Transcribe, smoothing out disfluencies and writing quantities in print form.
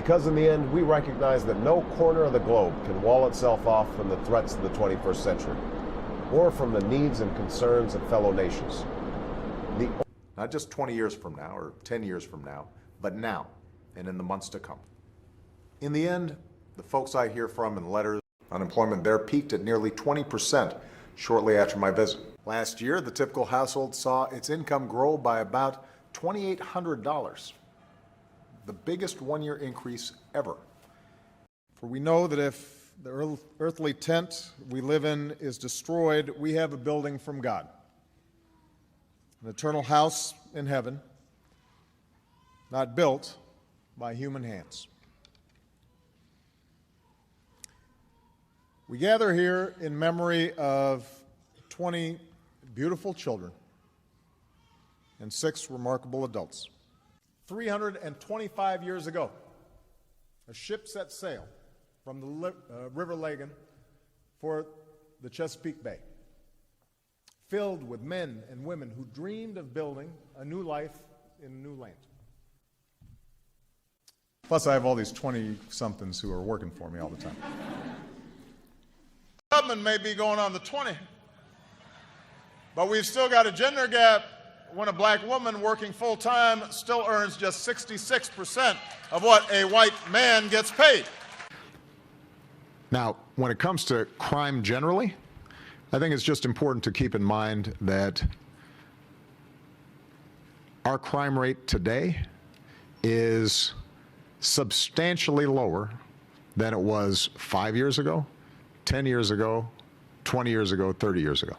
Because in the end, we recognize that no corner of the globe can wall itself off from the threats of the 21st century, or from the needs and concerns of fellow nations. Not just 20 years from now or 10 years from now, but now and in the months to come. In the end, the folks I hear from in letters, unemployment there peaked at nearly 20% shortly after my visit. Last year, the typical household saw its income grow by about $2,800, the biggest one-year increase ever. For we know that if the earthly tent we live in is destroyed, we have a building from God, an eternal house in heaven, not built by human hands. We gather here in memory of 20 beautiful children and 6 remarkable adults. 325 years ago, a ship set sail from the River Lagan for the Chesapeake Bay, filled with men and women who dreamed of building a new life in a new land. Plus, I have all these 20-somethings who are working for me all the time. Government may be going on the 20, but we've still got a gender gap when a black woman working full-time still earns just 66% of what a white man gets paid. Now, when it comes to crime generally, I think it's just important to keep in mind that our crime rate today is substantially lower than it was 5 years ago, 10 years ago, 20 years ago, 30 years ago.